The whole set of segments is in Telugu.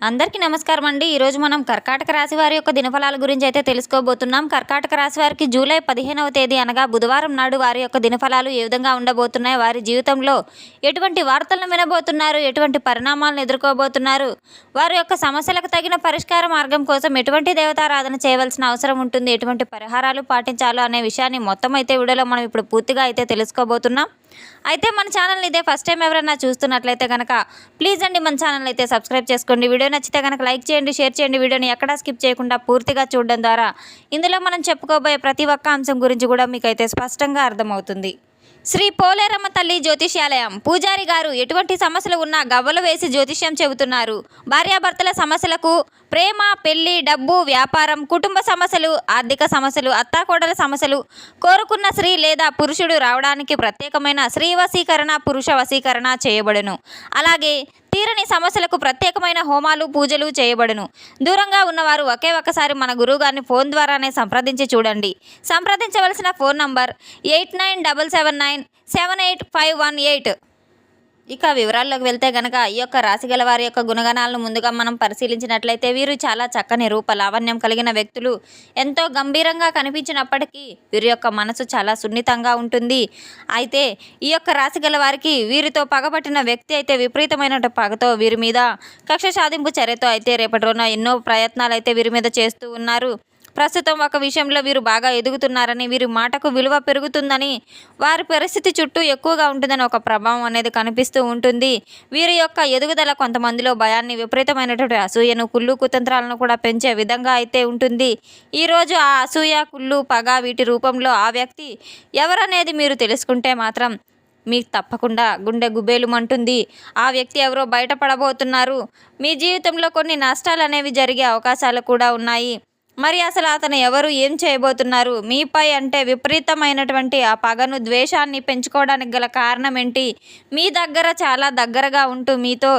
అందరికీ నమస్కారం అండి. ఈరోజు మనం కర్కాటక రాశి వారి యొక్క దినఫలాల గురించి అయితే తెలుసుకోబోతున్నాం. కర్కాటక రాశి వారికి జూలై 15వ తేదీ అనగా బుధవారం నాడు వారి యొక్క దినఫలాలు ఏ విధంగా ఉండబోతున్నాయి, వారి జీవితంలో ఎటువంటి వార్తలను వినబోతున్నారు, ఎటువంటి పరిణామాలను ఎదుర్కోబోతున్నారు, వారి యొక్క సమస్యలకు తగిన పరిష్కార మార్గం కోసం ఎటువంటి దేవతారాధన చేయవలసిన అవసరం ఉంటుంది, ఎటువంటి పరిహారాలు పాటించాలో అనే విషయాన్ని మొత్తం అయితే వీడియోలో మనం ఇప్పుడు పూర్తిగా అయితే తెలుసుకోబోతున్నాం. అయితే మన ఛానల్ని ఇదే ఫస్ట్ టైం ఎవరైనా చూస్తున్నట్లయితే కనుక ప్లీజ్ అండి మన ఛానల్ అయితే సబ్స్క్రైబ్ చేసుకోండి. వీడియో నచ్చితే కనుక లైక్ చేయండి, షేర్ చేయండి. వీడియోని ఎక్కడా స్కిప్ చేయకుండా పూర్తిగా చూడడం ద్వారా ఇందులో మనం చెప్పుకోబోయే ప్రతి ఒక్క అంశం గురించి కూడా మీకైతే స్పష్టంగా అర్థమవుతుంది. శ్రీ పోలేరమ్మ తల్లి జ్యోతిష్యాలయం పూజారి గారు ఎటువంటి సమస్యలు ఉన్నా గవ్వలు వేసి జ్యోతిష్యం చెబుతున్నారు. భార్యాభర్తల సమస్యలకు, ప్రేమ, పెళ్లి, డబ్బు, వ్యాపారం, కుటుంబ సమస్యలు, ఆర్థిక సమస్యలు, అత్తాకోడల సమస్యలు, కోరుకున్న స్త్రీ లేదా పురుషుడు రావడానికి ప్రత్యేకమైన స్త్రీ వశీకరణ, పురుష వశీకరణ చేయబడును. అలాగే తీరని సమస్యలకు ప్రత్యేకమైన హోమాలు, పూజలు చేయబడును. దూరంగా ఉన్నవారు ఒకే ఒక్కసారి మన గురువుగారిని ఫోన్ ద్వారానే సంప్రదించి చూడండి. సంప్రదించవలసిన ఫోన్ నంబర్ 8977978518. ఇక వివరాల్లోకి వెళ్తే గనక ఈ యొక్క రాశి గల వారి యొక్క గుణగణాలను ముందుగా మనం పరిశీలించినట్లయితే వీరు చాలా చక్కని రూప లావణ్యం కలిగిన వ్యక్తులు. ఎంతో గంభీరంగా కనిపించినప్పటికీ వీరి యొక్క మనసు చాలా సున్నితంగా ఉంటుంది. అయితే ఈ యొక్క రాశి గల వారికి వీరితో పగబట్టిన వ్యక్తి అయితే విపరీతమైన పగతో వీరి మీద కక్ష సాధింపు చర్యతో అయితే రేపటి రోజున ఎన్నో ప్రయత్నాలు అయితే వీరి మీద చేస్తూ ఉన్నారు. ప్రస్తుతం ఒక విషయంలో వీరు బాగా ఎదుగుతున్నారని, వీరి మాటకు విలువ పెరుగుతుందని, వారి పరిస్థితి చుట్టూ ఎక్కువగా ఉంటుందని ఒక ప్రభావం అనేది కనిపిస్తూ ఉంటుంది. వీరి యొక్క ఎదుగుదల కొంతమందిలో భయాన్ని, విపరీతమైనటువంటి అసూయను, కుళ్ళు కుతంత్రాలను కూడా పెంచే విధంగా అయితే ఉంటుంది. ఈరోజు ఆ అసూయ, కుళ్ళు, పగ వీటి రూపంలో ఆ వ్యక్తి ఎవరనేది మీరు తెలుసుకుంటే మాత్రం మీకు తప్పకుండా గుండె గుబేలుమంటుంది. ఆ వ్యక్తి ఎవరో బయటపడబోతున్నారు. మీ జీవితంలో కొన్ని నష్టాలు అనేవి జరిగే అవకాశాలు కూడా ఉన్నాయి. మరి అసలు అతను ఎవరు, ఏం చేయబోతున్నారు, మీపై అంటే విపరీతమైనటువంటి ఆ పగను, ద్వేషాన్ని పెంచుకోవడానికి గల కారణం ఏంటి? మీ దగ్గర చాలా దగ్గరగా ఉంటూ మీతో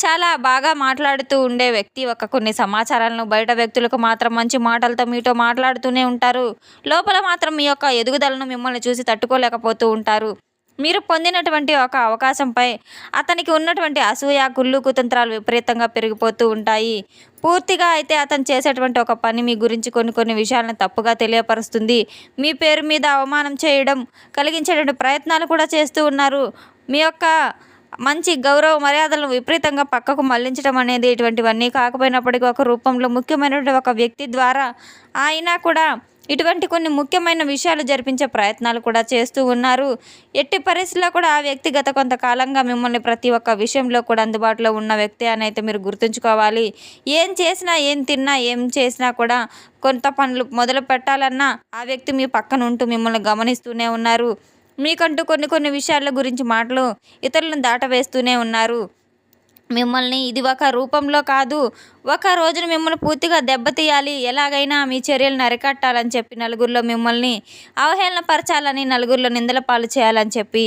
చాలా బాగా మాట్లాడుతూ ఉండే వ్యక్తి కొన్ని సమాచారాలను బయట వ్యక్తులకు మాత్రం మంచి మాటలతో మీతో మాట్లాడుతూనే ఉంటారు. లోపల మాత్రం మీ యొక్క ఎదుగుదలను మిమ్మల్ని చూసి తట్టుకోలేకపోతూ ఉంటారు. మీరు పొందినటువంటి ఒక అవకాశంపై అతనికి ఉన్నటువంటి అసూయ, కుళ్ళు కుతంత్రాలు విపరీతంగా పెరిగిపోతూ ఉంటాయి. పూర్తిగా అయితే అతను చేసేటువంటి ఒక పని మీ గురించి కొన్ని విషయాలను తప్పుగా తెలియపరుస్తుంది. మీ పేరు మీద అవమానం చేయడం కలిగించేటువంటి ప్రయత్నాలు కూడా చేస్తూ ఉన్నారు. మీ యొక్క మంచి గౌరవ మర్యాదలను విపరీతంగా పక్కకు మళ్లించడం అనేది ఇటువంటివన్నీ కాకపోయినప్పటికీ ఒక రూపంలో ముఖ్యమైనటువంటి ఒక వ్యక్తి ద్వారా అయినా కూడా ఇటువంటి కొన్ని ముఖ్యమైన విషయాలు జరిపించే ప్రయత్నాలు కూడా చేస్తూ ఉన్నారు. ఎట్టి పరిస్థితుల్లో కూడా ఆ వ్యక్తి గత కొంతకాలంగా మిమ్మల్ని ప్రతి ఒక్క విషయంలో కూడా అందుబాటులో ఉన్న వ్యక్తి అని అయితే మీరు గుర్తుంచుకోవాలి. ఏం చేసినా, ఏం తిన్నా, ఏం చేసినా కూడా కొంత పనులు మొదలు పెట్టాలన్నా ఆ వ్యక్తి మీ పక్కన ఉంటూ మిమ్మల్ని గమనిస్తూనే ఉన్నారు. మీకంటూ కొన్ని విషయాల గురించి మాటలు ఇతరులను దాటవేస్తూనే ఉన్నారు. మిమ్మల్ని ఇది ఒక రూపంలో కాదు, ఒక రోజున మిమ్మల్ని పూర్తిగా దెబ్బతీయాలి, ఎలాగైనా మీ చర్యలను అరికట్టాలని చెప్పి నలుగురిలో మిమ్మల్ని అవహేళనపరచాలని, నలుగురిలో నిందల పాలు చేయాలని చెప్పి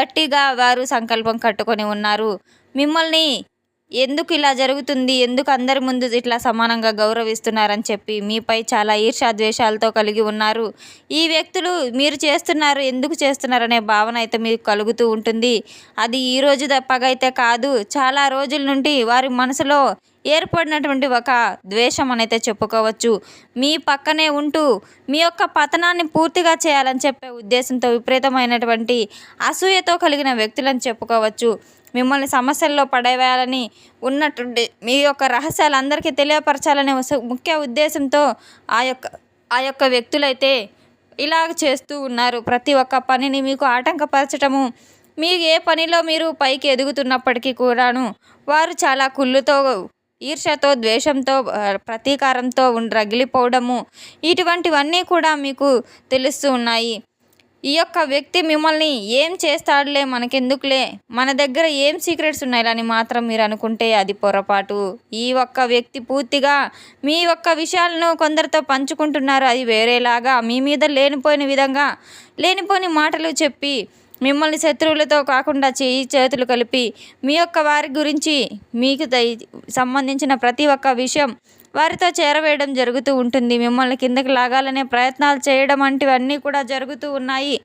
గట్టిగా వారు సంకల్పం కట్టుకొని ఉన్నారు. మిమ్మల్ని ఎందుకు ఇలా జరుగుతుంది, ఎందుకు అందరి ముందు ఇట్లా సమానంగా గౌరవిస్తున్నారని చెప్పి మీపై చాలా ఈర్ష్య ద్వేషాలతో కలిగి ఉన్నారు. ఈ వ్యక్తులు మీరు చేస్తున్నారు, ఎందుకు చేస్తున్నారనే భావన అయితే మీకు కలుగుతూ ఉంటుంది. అది ఈ రోజు పగైతే కాదు, చాలా రోజుల నుండి వారి మనసులో ఏర్పడినటువంటి ఒక ద్వేషం అనైతే చెప్పుకోవచ్చు. మీ పక్కనే ఉంటూ మీ యొక్క పతనాన్ని పూర్తిగా చేయాలని చెప్పే ఉద్దేశంతో విపరీతమైనటువంటి అసూయతో కలిగిన వ్యక్తులని చెప్పుకోవచ్చు. మిమ్మల్ని సమస్యల్లో పడేయాలని ఉన్నట్టుండి మీ యొక్క రహస్యాలు అందరికీ తెలియపరచాలనే ముఖ్య ఉద్దేశంతో ఆ యొక్క వ్యక్తులైతే ఇలాగ చేస్తూ ఉన్నారు. ప్రతి ఒక్క పనిని మీకు ఆటంకపరచటము, మీ ఏ పనిలో మీరు పైకి ఎదుగుతున్నప్పటికీ కూడాను వారు చాలా కుళ్ళుతో, ఈర్ష్యతో, ద్వేషంతో, ప్రతీకారంతో రగిలిపోవడము, ఇటువంటివన్నీ కూడా మీకు తెలుస్తూ ఉన్నాయి. ఈ యొక్క వ్యక్తి మిమ్మల్ని ఏం చేస్తాడులే, మనకెందుకులే, మన దగ్గర ఏం సీక్రెట్స్ ఉన్నాయని మాత్రం మీరు అనుకుంటే అది పొరపాటు. ఈ ఒక్క వ్యక్తి పూర్తిగా మీ యొక్క విషయాలను కొందరితో పంచుకుంటున్నారు. అది వేరేలాగా మీ మీద లేనిపోయిన విధంగా లేనిపోని మాటలు చెప్పి మిమ్మల్ని శత్రువులతో కాకుండా చేతులు కలిపి మీ యొక్క వారి గురించి మీకు సంబంధించిన ప్రతి ఒక్క విషయం వారితో చేరవేయడం జరుగుతూ ఉంటుంది. మిమ్మల్ని కిందకి లాగాలనే ప్రయత్నాలు చేయడం వంటివన్నీ కూడా జరుగుతూ ఉన్నాయి.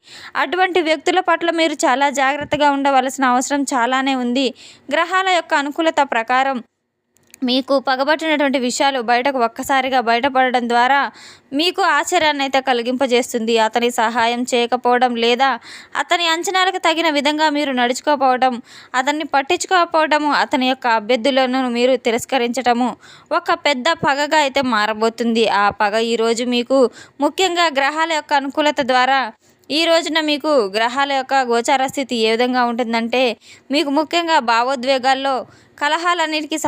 అటువంటి వ్యక్తుల పట్ల మీరు చాలా జాగ్రత్తగా ఉండవలసిన అవసరం చాలానే ఉంది. గ్రహాల యొక్క అనుకూలత ప్రకారం మీకు పగబట్టినటువంటి విషయాలు బయటకు ఒక్కసారిగా బయటపడడం ద్వారా మీకు ఆశ్చర్యాన్ని అయితే కలిగింపజేస్తుంది. అతని సహాయం చేయకపోవడం లేదా అతని అంచనాలకు తగిన విధంగా మీరు నడుచుకోకపోవడం, అతన్ని పట్టించుకోకపోవడము, అతని యొక్క అభ్యర్థులను మీరు తిరస్కరించటము ఒక పెద్ద పగగా అయితే మారబోతుంది. ఆ పగ ఈరోజు మీకు ముఖ్యంగా గ్రహాల యొక్క అనుకూలత ద్వారా ఈ రోజున మీకు గ్రహాల యొక్క గోచార స్థితి ఏ విధంగా ఉంటుందంటే, మీకు ముఖ్యంగా భావోద్వేగాల్లో కలహాలన్నిటికీ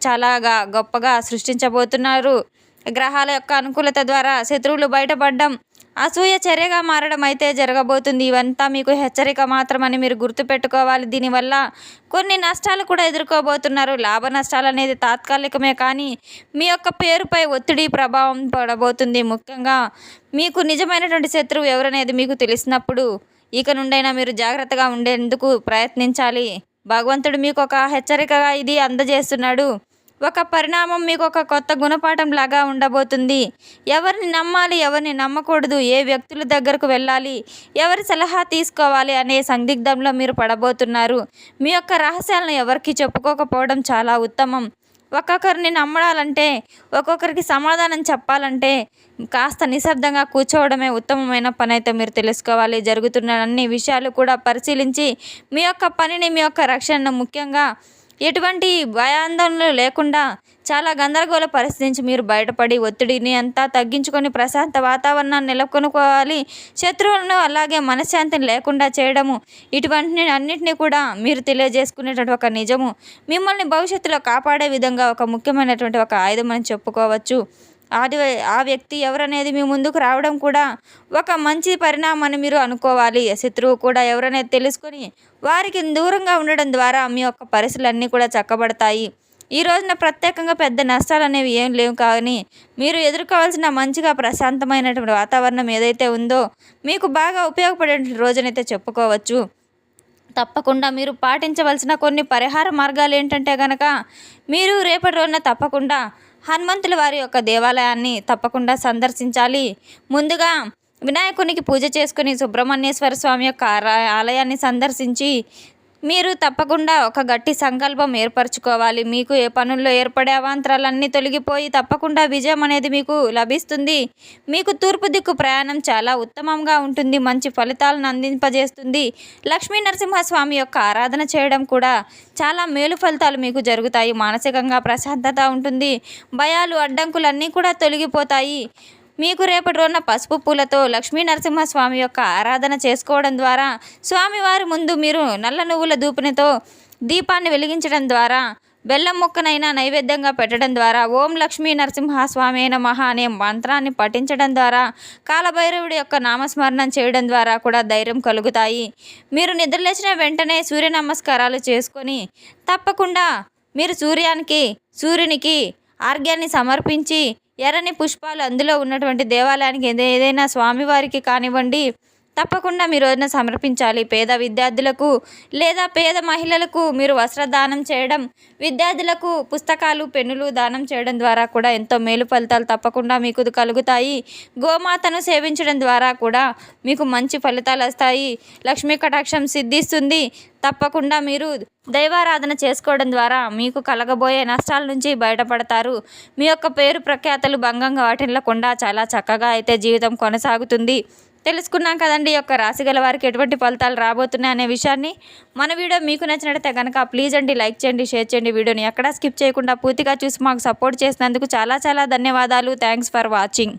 చాలాగా గొప్పగా సృష్టించబోతున్నారు. గ్రహాల యొక్క అనుకూలత ద్వారా శత్రువులు బయటపడడం అసూయ చర్యగా మారడం అయితే జరగబోతుంది. ఇవంతా మీకు హెచ్చరిక మాత్రమని మీరు గుర్తుపెట్టుకోవాలి. దీనివల్ల కొన్ని నష్టాలు కూడా ఎదుర్కోబోతున్నారు. లాభ నష్టాలు అనేది తాత్కాలికమే, కానీ మీ యొక్క పేరుపై ఒత్తిడి ప్రభావం పడబోతుంది. ముఖ్యంగా మీకు నిజమైనటువంటి శత్రువు ఎవరనేది మీకు తెలిసినప్పుడు ఇక నుండైనా మీరు జాగ్రత్తగా ఉండేందుకు ప్రయత్నించాలి. భగవంతుడు మీకు ఒక హెచ్చరికగా ఇది అందజేస్తున్నాడు. ఒక పరిణామం మీకు ఒక కొత్త గుణపాఠం లాగా ఉండబోతుంది. ఎవరిని నమ్మాలి, ఎవరిని నమ్మకూడదు, ఏ వ్యక్తుల దగ్గరకు వెళ్ళాలి, ఎవరి సలహా తీసుకోవాలి అనే సందిగ్ధంలో మీరు పడబోతున్నారు. మీ యొక్క రహస్యాలను ఎవరికి చెప్పుకోకపోవడం చాలా ఉత్తమం. ఒక్కొక్కరిని నమ్మడాలంటే, ఒక్కొక్కరికి సమాధానం చెప్పాలంటే కాస్త నిశ్శబ్దంగా కూర్చోవడమే ఉత్తమమైన పని అయితే మీరు తెలుసుకోవాలి. జరుగుతున్న అన్ని విషయాలు కూడా పరిశీలించి మీ యొక్క పనిని, మీ యొక్క రక్షణను, ముఖ్యంగా ఎటువంటి భయాందోళనలు లేకుండా చాలా గందరగోళ పరిస్థితి నుంచి మీరు బయటపడి ఒత్తిడిని అంతా తగ్గించుకొని ప్రశాంత వాతావరణాన్ని నెలకొనుకోవాలి. శత్రువులను అలాగే మనశ్శాంతిని లేకుండా చేయడము, ఇటువంటి అన్నింటినీ కూడా మీరు తెలియజేసుకునేటువంటి ఒక నిజము మిమ్మల్ని భవిష్యత్తులో కాపాడే విధంగా ఒక ముఖ్యమైనటువంటి ఒక ఆయుధం అని చెప్పుకోవచ్చు. ఆ వ్యక్తి ఎవరనేది మీ ముందుకు రావడం కూడా ఒక మంచి పరిణామాన్ని మీరు అనుకోవాలి. శత్రువు కూడా ఎవరనేది తెలుసుకొని వారికి దూరంగా ఉండడం ద్వారా మీ యొక్క పరిస్థితులన్నీ కూడా చక్కబడతాయి. ఈ రోజున ప్రత్యేకంగా పెద్ద నష్టాలు అనేవి ఏం లేవు, కానీ మీరు ఎదుర్కోవాల్సిన మంచిగా ప్రశాంతమైనటువంటి వాతావరణం ఏదైతే ఉందో మీకు బాగా ఉపయోగపడే రోజునైతే చెప్పుకోవచ్చు. తప్పకుండా మీరు పాటించవలసిన కొన్ని పరిహార మార్గాలు ఏంటంటే కనుక, మీరు రేపటి రోజున తప్పకుండా హనుమంతుల వారి యొక్క దేవాలయాన్ని తప్పకుండా సందర్శించాలి. ముందుగా వినాయకునికి పూజ చేసుకుని సుబ్రహ్మణ్యేశ్వర స్వామి యొక్క ఆలయాన్ని సందర్శించి మీరు తప్పకుండా ఒక గట్టి సంకల్పం ఏర్పరచుకోవాలి. మీకు ఏ పనుల్లో ఏర్పడే అవాంతరాలన్నీ తొలగిపోయి తప్పకుండా విజయం అనేది మీకు లభిస్తుంది. మీకు తూర్పు దిక్కు ప్రయాణం చాలా ఉత్తమంగా ఉంటుంది, మంచి ఫలితాలను అందింపజేస్తుంది. లక్ష్మీ నరసింహస్వామి యొక్క ఆరాధన చేయడం కూడా చాలా మేలు ఫలితాలు మీకు జరుగుతాయి. మానసికంగా ప్రశాంతత ఉంటుంది. భయాలు, అడ్డంకులన్నీ కూడా తొలగిపోతాయి. మీకు రేపటి రోజున పసుపు పూలతో లక్ష్మీ నరసింహస్వామి యొక్క ఆరాధన చేసుకోవడం ద్వారా, స్వామివారి ముందు మీరు నల్ల నువ్వుల ధూపనితో దీపాన్ని వెలిగించడం ద్వారా, బెల్లం ముక్కనైనా నైవేద్యంగా పెట్టడం ద్వారా, ఓం లక్ష్మీ నరసింహస్వామి నమః అనే మంత్రాన్ని పఠించడం ద్వారా, కాలభైరవుడి యొక్క నామస్మరణం చేయడం ద్వారా కూడా ధైర్యం కలుగుతాయి. మీరు నిద్రలేచిన వెంటనే సూర్య నమస్కారాలు చేసుకొని తప్పకుండా మీరు సూర్యునికి ఆర్ఘ్యాన్ని సమర్పించి ఎర్రని పుష్పాలు అందులో ఉన్నటువంటి దేవాలయానికి ఏదైనా స్వామివారికి కానివ్వండి తప్పకుండా మీరు రోజున సమర్పించాలి. పేద విద్యార్థులకు లేదా పేద మహిళలకు మీరు వస్త్రదానం చేయడం, విద్యార్థులకు పుస్తకాలు, పెన్నులు దానం చేయడం ద్వారా కూడా ఎంతో మేలు ఫలితాలు తప్పకుండా మీకు కలుగుతాయి. గోమాతను సేవించడం ద్వారా కూడా మీకు మంచి ఫలితాలు వస్తాయి. లక్ష్మీ కటాక్షం సిద్ధిస్తుంది. తప్పకుండా మీరు దైవారాధన చేసుకోవడం ద్వారా మీకు కలగబోయే నష్టాల నుంచి బయటపడతారు. మీ యొక్క పేరు ప్రఖ్యాతలు భంగంగా వాటిల్లకుండా చాలా చక్కగా అయితే జీవితం కొనసాగుతుంది. తెలుసుకున్నాం కదండి ఈ యొక్క రాశి గల వారికి ఎటువంటి ఫలితాలు రాబోతున్నాయి అనే విషయాన్ని. మన వీడియో మీకు నచ్చినట్లయితే కనుక ప్లీజ్ అండి లైక్ చేయండి, షేర్ చేయండి. వీడియోని ఎక్కడా స్కిప్ చేయకుండా పూర్తిగా చూసి మాకు సపోర్ట్ చేసినందుకు చాలా చాలా ధన్యవాదాలు. Thanks for watching.